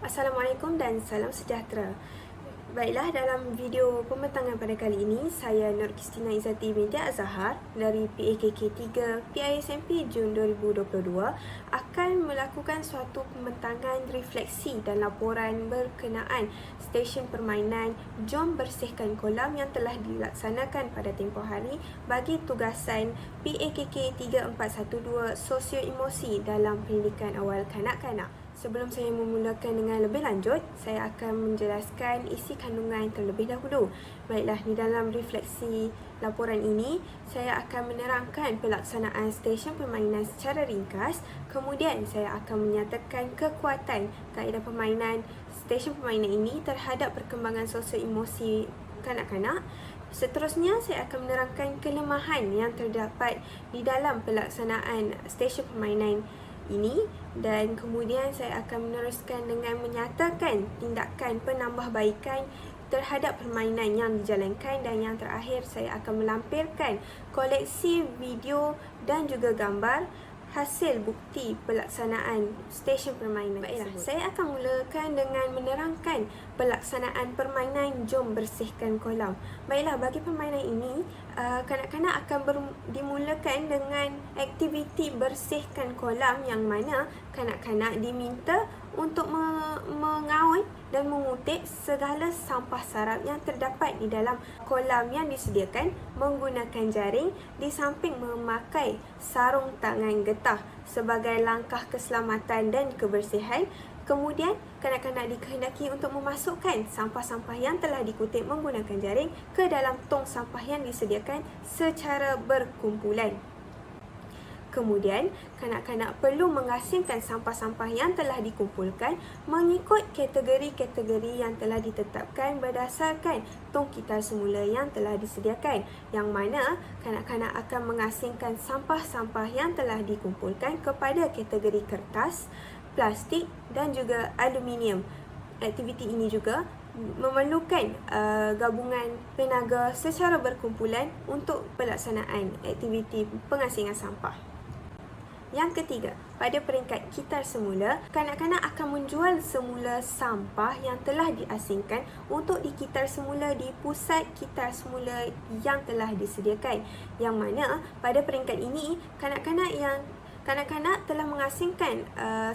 Assalamualaikum dan salam sejahtera. Baiklah, dalam video pembentangan pada kali ini, saya Nur Kristina Izzati binti Azhar dari PAKK 3 PISMP Jun 2022 akan melakukan suatu pembentangan refleksi dan laporan berkenaan stesen permainan Jom Bersihkan Kolam yang telah dilaksanakan pada tempoh hari bagi tugasan PAKK 3412 Sosio Emosi dalam pendidikan awal kanak-kanak. Sebelum saya memulakan dengan lebih lanjut, saya akan menjelaskan isi kandungan terlebih dahulu. Baiklah, di dalam refleksi laporan ini, saya akan menerangkan pelaksanaan stesen permainan secara ringkas. Kemudian, saya akan menyatakan kekuatan kaedah permainan stesen permainan ini terhadap perkembangan sosio-emosi kanak-kanak. Seterusnya, saya akan menerangkan kelemahan yang terdapat di dalam pelaksanaan stesen permainan ini, dan kemudian saya akan meneruskan dengan menyatakan tindakan penambahbaikan terhadap permainan yang dijalankan, dan yang terakhir saya akan melampirkan koleksi video dan juga gambar hasil bukti pelaksanaan stesen permainan. Baiklah, saya akan mulakan dengan menerangkan pelaksanaan permainan Jom Bersihkan Kolam. Baiklah, bagi permainan ini, kanak-kanak akan dimulakan dengan aktiviti bersihkan kolam, yang mana kanak-kanak diminta untuk mengaut dan mengutip segala sampah sarap yang terdapat di dalam kolam yang disediakan menggunakan jaring, di samping memakai sarung tangan getah sebagai langkah keselamatan dan kebersihan. Kemudian, kanak-kanak dikehendaki untuk memasukkan sampah-sampah yang telah dikutip menggunakan jaring ke dalam tong sampah yang disediakan secara berkumpulan. Kemudian, kanak-kanak perlu mengasingkan sampah-sampah yang telah dikumpulkan mengikut kategori-kategori yang telah ditetapkan berdasarkan tong kitar semula yang telah disediakan, yang mana kanak-kanak akan mengasingkan sampah-sampah yang telah dikumpulkan kepada kategori kertas, plastik dan juga aluminium. Aktiviti ini juga memerlukan gabungan tenaga secara berkumpulan untuk pelaksanaan aktiviti pengasingan sampah. Yang ketiga, pada peringkat kitar semula, kanak-kanak akan menjual semula sampah yang telah diasingkan untuk dikitar semula di pusat kitar semula yang telah disediakan, yang mana pada peringkat ini kanak-kanak telah mengasingkan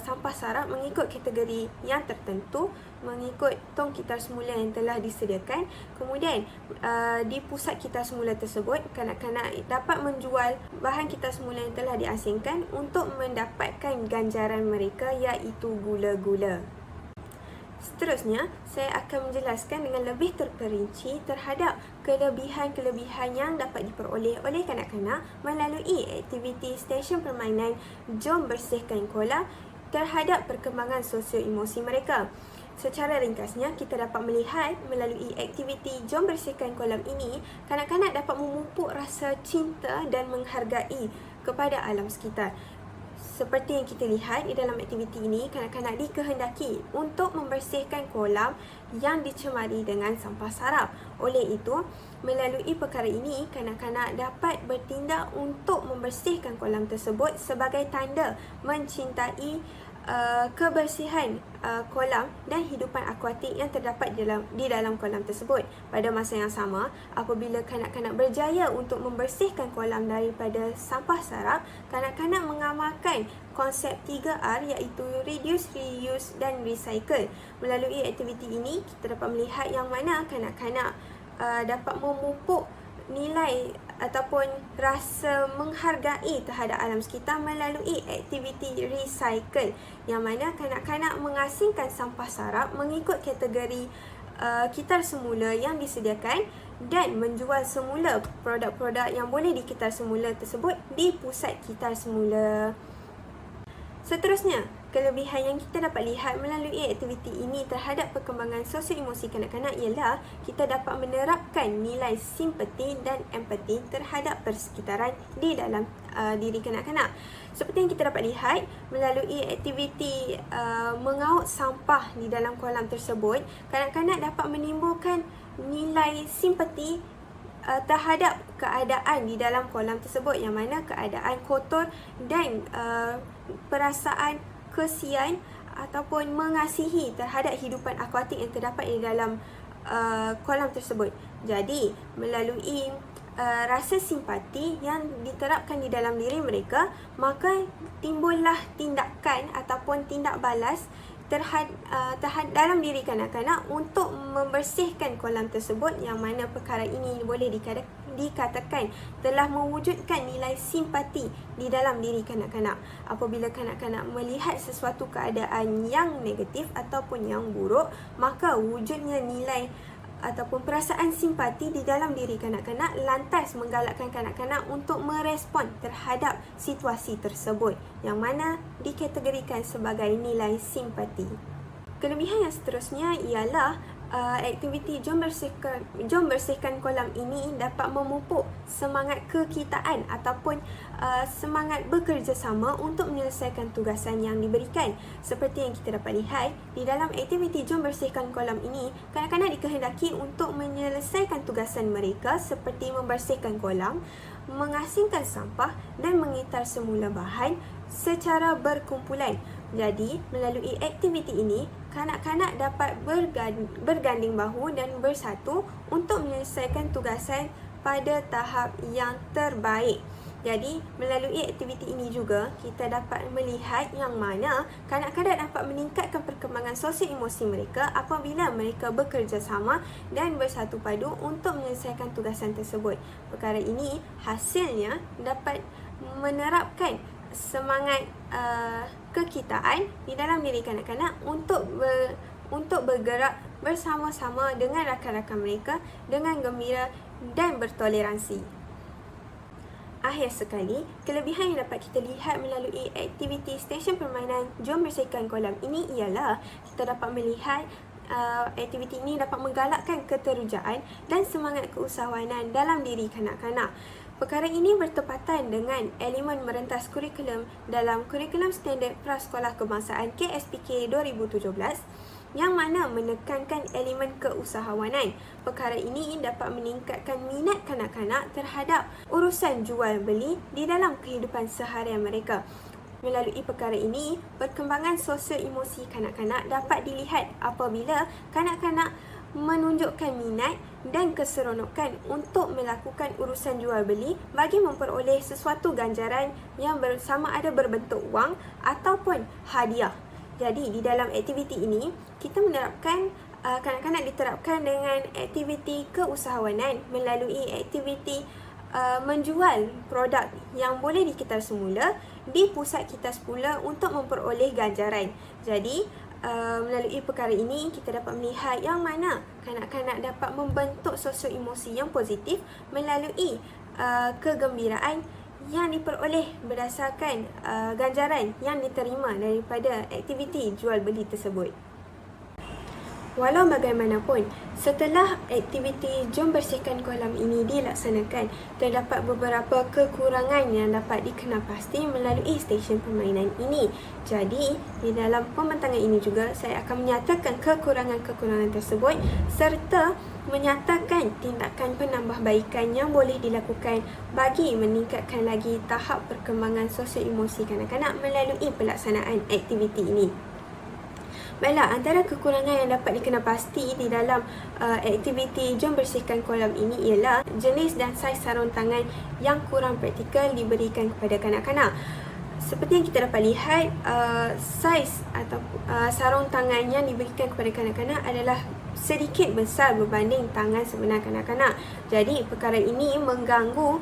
sampah sarap mengikut kategori yang tertentu mengikut tong kitar semula yang telah disediakan. Kemudian di pusat kitar semula tersebut, kanak-kanak dapat menjual bahan kitar semula yang telah diasingkan untuk mendapatkan ganjaran mereka, iaitu gula-gula. Seterusnya, saya akan menjelaskan dengan lebih terperinci terhadap kelebihan-kelebihan yang dapat diperoleh oleh kanak-kanak melalui aktiviti stesen permainan Jom Bersihkan Kolam terhadap perkembangan sosio-emosi mereka. Secara ringkasnya, kita dapat melihat melalui aktiviti Jom Bersihkan Kolam ini, kanak-kanak dapat memupuk rasa cinta dan menghargai kepada alam sekitar. Seperti yang kita lihat di dalam aktiviti ini, kanak-kanak dikehendaki untuk membersihkan kolam yang dicemari dengan sampah sarap. Oleh itu, melalui perkara ini, kanak-kanak dapat bertindak untuk membersihkan kolam tersebut sebagai tanda mencintai kebersihan kolam dan hidupan akuatik yang terdapat di dalam kolam tersebut. Pada masa yang sama, apabila kanak-kanak berjaya untuk membersihkan kolam daripada sampah sarap, kanak-kanak mengamalkan konsep 3R, iaitu reduce, reuse dan recycle. Melalui aktiviti ini, kita dapat melihat yang mana kanak-kanak dapat memupuk nilai ataupun rasa menghargai terhadap alam sekitar melalui aktiviti recycle, yang mana kanak-kanak mengasingkan sampah sarap mengikut kategori kitar semula yang disediakan dan menjual semula produk-produk yang boleh dikitar semula tersebut di pusat kitar semula. Seterusnya, kelebihan yang kita dapat lihat melalui aktiviti ini terhadap perkembangan sosio-emosi kanak-kanak ialah kita dapat menerapkan nilai simpati dan empati terhadap persekitaran di dalam diri kanak-kanak. Seperti yang kita dapat lihat melalui aktiviti mengaut sampah di dalam kolam tersebut, kanak-kanak dapat menimbulkan nilai simpati terhadap keadaan di dalam kolam tersebut, yang mana keadaan kotor dan perasaan kesian ataupun mengasihi terhadap hidupan akuatik yang terdapat di dalam kolam tersebut. Jadi, melalui rasa simpati yang diterapkan di dalam diri mereka, maka timbullah tindakan ataupun tindak balas terhadap dalam diri kanak-kanak untuk membersihkan kolam tersebut, yang mana perkara ini boleh dikatakan telah mewujudkan nilai simpati di dalam diri kanak-kanak. Apabila kanak-kanak melihat sesuatu keadaan yang negatif ataupun yang buruk, maka wujudnya nilai ataupun perasaan simpati di dalam diri kanak-kanak lantas menggalakkan kanak-kanak untuk merespon terhadap situasi tersebut, yang mana dikategorikan sebagai nilai simpati. Kelebihan yang seterusnya ialah aktiviti Jom Bersihkan Kolam ini dapat memupuk semangat kekitaan ataupun semangat bekerjasama untuk menyelesaikan tugasan yang diberikan. Seperti yang kita dapat lihat, di dalam aktiviti Jom Bersihkan Kolam ini, kanak-kanak dikehendaki untuk menyelesaikan tugasan mereka seperti membersihkan kolam, mengasingkan sampah dan mengitar semula bahan secara berkumpulan. Jadi, melalui aktiviti ini, kanak-kanak dapat berganding bahu dan bersatu untuk menyelesaikan tugasan pada tahap yang terbaik. Jadi, melalui aktiviti ini juga, kita dapat melihat yang mana kanak-kanak dapat meningkatkan perkembangan sosial emosi mereka apabila mereka bekerjasama dan bersatu padu untuk menyelesaikan tugasan tersebut. Perkara ini hasilnya dapat menerapkan semangat kekitaan di dalam diri kanak-kanak untuk bergerak bersama-sama dengan rakan-rakan mereka dengan gembira dan bertoleransi. Akhir sekali, kelebihan yang dapat kita lihat melalui aktiviti stesen permainan Jom Bersihkan Kolam ini ialah kita dapat melihat aktiviti ini dapat menggalakkan keterujaan dan semangat keusahawanan dalam diri kanak-kanak. Perkara ini bertepatan dengan elemen merentas kurikulum dalam Kurikulum Standard Prasekolah Kebangsaan KSPK 2017 yang mana menekankan elemen keusahawanan. Perkara ini dapat meningkatkan minat kanak-kanak terhadap urusan jual beli di dalam kehidupan seharian mereka. Melalui perkara ini, perkembangan sosial emosi kanak-kanak dapat dilihat apabila kanak-kanak menunjukkan minat dan keseronokan untuk melakukan urusan jual beli bagi memperoleh sesuatu ganjaran yang sama ada berbentuk wang ataupun hadiah. Jadi di dalam aktiviti ini kita menerapkan kanak-kanak diterapkan dengan aktiviti keusahawanan melalui aktiviti menjual produk yang boleh dikitar semula di pusat kitar semula untuk memperoleh ganjaran. Jadi melalui perkara ini kita dapat melihat yang mana kanak-kanak dapat membentuk sosial emosi yang positif melalui kegembiraan yang diperoleh berdasarkan ganjaran yang diterima daripada aktiviti jual beli tersebut. Walau bagaimanapun, setelah aktiviti Jom Bersihkan Kolam ini dilaksanakan, terdapat beberapa kekurangan yang dapat dikenal pasti melalui stesen permainan ini. Jadi, di dalam pembentangan ini juga, saya akan menyatakan kekurangan-kekurangan tersebut serta menyatakan tindakan penambahbaikan yang boleh dilakukan bagi meningkatkan lagi tahap perkembangan sosial emosi kanak-kanak melalui pelaksanaan aktiviti ini. Baiklah, antara kekurangan yang dapat dikenal pasti di dalam aktiviti Jom Bersihkan Kolam ini ialah jenis dan saiz sarung tangan yang kurang praktikal diberikan kepada kanak-kanak. Seperti yang kita dapat lihat, saiz atau sarung tangan yang diberikan kepada kanak-kanak adalah sedikit besar berbanding tangan sebenar kanak-kanak. Jadi, perkara ini mengganggu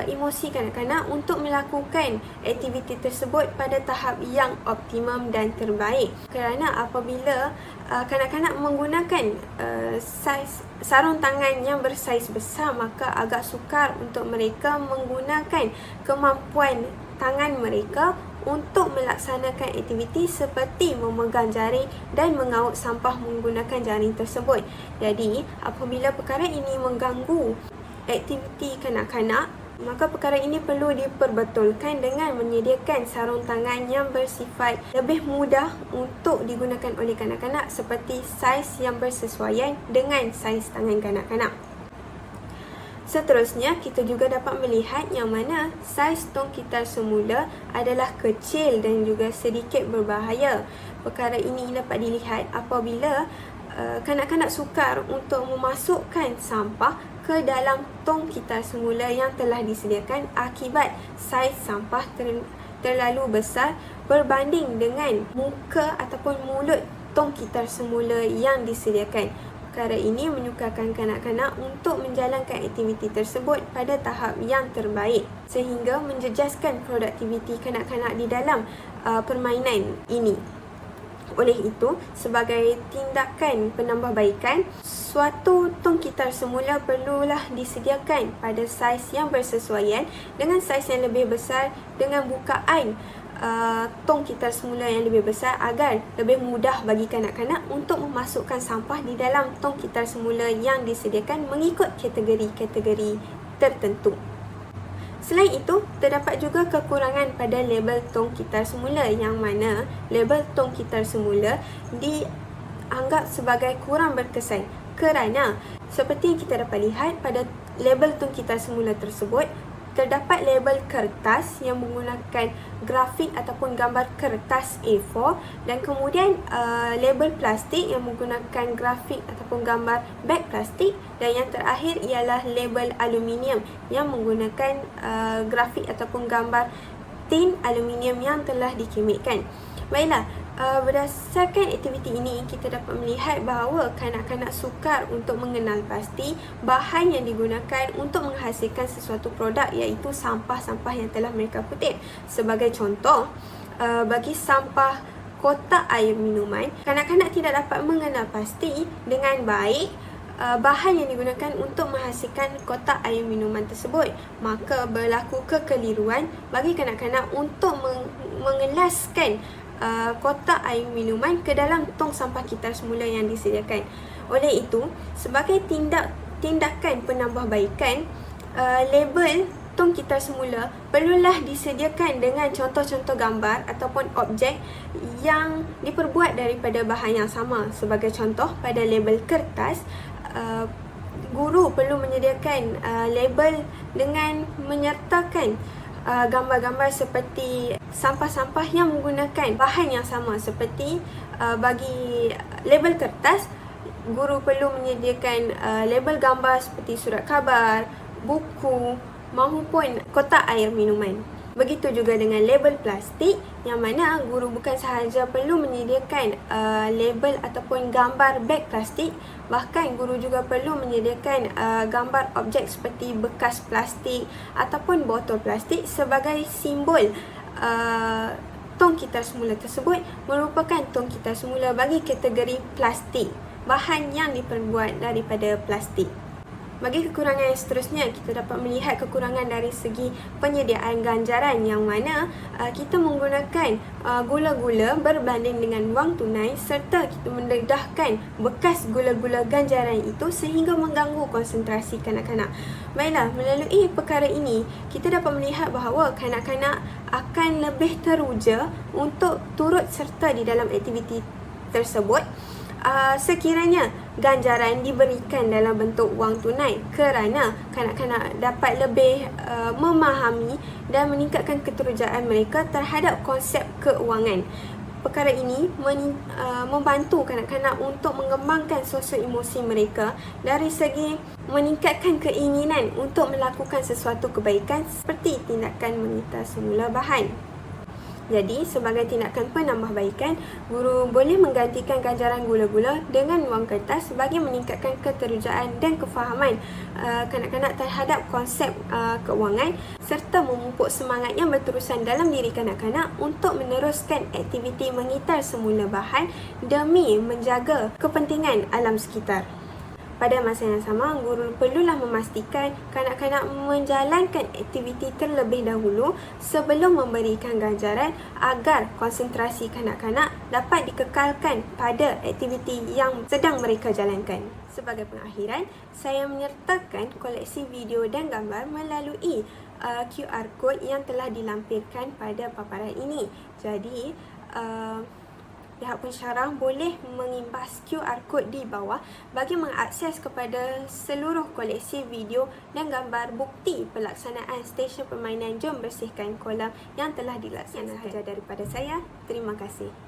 emosi kanak-kanak untuk melakukan aktiviti tersebut pada tahap yang optimum dan terbaik. Kerana apabila kanak-kanak menggunakan saiz sarung tangan yang bersaiz besar, maka agak sukar untuk mereka menggunakan kemampuan tangan mereka untuk melaksanakan aktiviti seperti memegang jaring dan mengaut sampah menggunakan jaring tersebut. Jadi, apabila perkara ini mengganggu aktiviti kanak-kanak, maka perkara ini perlu diperbetulkan dengan menyediakan sarung tangan yang bersifat lebih mudah untuk digunakan oleh kanak-kanak seperti saiz yang bersesuaian dengan saiz tangan kanak-kanak. Seterusnya, kita juga dapat melihat yang mana saiz tong gitar semula adalah kecil dan juga sedikit berbahaya. Perkara ini dapat dilihat apabila kanak-kanak sukar untuk memasukkan sampah ke dalam tong gitar semula yang telah disediakan akibat saiz sampah terlalu besar berbanding dengan muka ataupun mulut tong gitar semula yang disediakan. Perkara ini menyukarkan kanak-kanak untuk menjalankan aktiviti tersebut pada tahap yang terbaik sehingga menjejaskan produktiviti kanak-kanak di dalam permainan ini. Oleh itu, sebagai tindakan penambahbaikan, suatu tong gitar semula perlulah disediakan pada saiz yang bersesuaian dengan saiz yang lebih besar dengan bukaan tong gitar semula yang lebih besar agar lebih mudah bagi kanak-kanak untuk memasukkan sampah di dalam tong gitar semula yang disediakan mengikut kategori-kategori tertentu. Selain itu, terdapat juga kekurangan pada label tong gitar semula yang mana label tong gitar semula dianggap sebagai kurang berkesan kerana seperti yang kita dapat lihat pada label tong gitar semula tersebut, terdapat label kertas yang menggunakan grafik ataupun gambar kertas A4 dan kemudian label plastik yang menggunakan grafik ataupun gambar beg plastik dan yang terakhir ialah label aluminium yang menggunakan grafik ataupun gambar tin aluminium yang telah dikemikkan. Baiklah, berdasarkan aktiviti ini, kita dapat melihat bahawa kanak-kanak sukar untuk mengenal pasti bahan yang digunakan untuk menghasilkan sesuatu produk iaitu sampah-sampah yang telah mereka kutip. Sebagai contoh, bagi sampah kotak air minuman, kanak-kanak tidak dapat mengenal pasti dengan baik bahan yang digunakan untuk menghasilkan kotak air minuman tersebut. Maka berlaku kekeliruan bagi kanak-kanak untuk mengelaskan kotak air minuman ke dalam tong sampah gitar semula yang disediakan. Oleh itu, sebagai tindakan penambahbaikan, label tong gitar semula perlulah disediakan dengan contoh-contoh gambar ataupun objek yang diperbuat daripada bahan yang sama. Sebagai contoh, pada label kertas, guru perlu menyediakan label dengan menyertakan gambar-gambar seperti sampah-sampah yang menggunakan bahan yang sama. Seperti bagi label kertas, guru perlu menyediakan label gambar seperti surat khabar, buku maupun kotak air minuman. Begitu juga dengan label plastik yang mana guru bukan sahaja perlu menyediakan label ataupun gambar beg plastik, bahkan guru juga perlu menyediakan gambar objek seperti bekas plastik ataupun botol plastik sebagai simbol tong gitar semula tersebut merupakan tong gitar semula bagi kategori plastik, bahan yang diperbuat daripada plastik. Bagi kekurangan yang seterusnya, kita dapat melihat kekurangan dari segi penyediaan ganjaran yang mana kita menggunakan gula-gula berbanding dengan wang tunai serta kita mendedahkan bekas gula-gula ganjaran itu sehingga mengganggu konsentrasi kanak-kanak. Baiklah, melalui perkara ini, kita dapat melihat bahawa kanak-kanak akan lebih teruja untuk turut serta di dalam aktiviti tersebut sekiranya ganjaran diberikan dalam bentuk wang tunai kerana kanak-kanak dapat lebih memahami dan meningkatkan keterujaan mereka terhadap konsep keuangan. Perkara ini membantu kanak-kanak untuk mengembangkan sosial emosi mereka dari segi meningkatkan keinginan untuk melakukan sesuatu kebaikan seperti tindakan mengitar semula bahan. Jadi, sebagai tindakan penambahbaikan, guru boleh menggantikan ganjaran gula-gula dengan wang kertas bagi meningkatkan keterujaan dan kefahaman kanak-kanak terhadap konsep keuangan serta memupuk semangat yang berterusan dalam diri kanak-kanak untuk meneruskan aktiviti mengitar semula bahan demi menjaga kepentingan alam sekitar. Pada masa yang sama, guru perlulah memastikan kanak-kanak menjalankan aktiviti terlebih dahulu sebelum memberikan ganjaran agar konsentrasi kanak-kanak dapat dikekalkan pada aktiviti yang sedang mereka jalankan. Sebagai pengakhiran, saya menyertakan koleksi video dan gambar melalui QR code yang telah dilampirkan pada paparan ini. Jadi, pihak pensyarah boleh mengimbas QR code di bawah bagi mengakses kepada seluruh koleksi video dan gambar bukti pelaksanaan stesen permainan Jom Bersihkan Kolam yang telah dilaksanakan. Sahaja daripada saya. Terima kasih.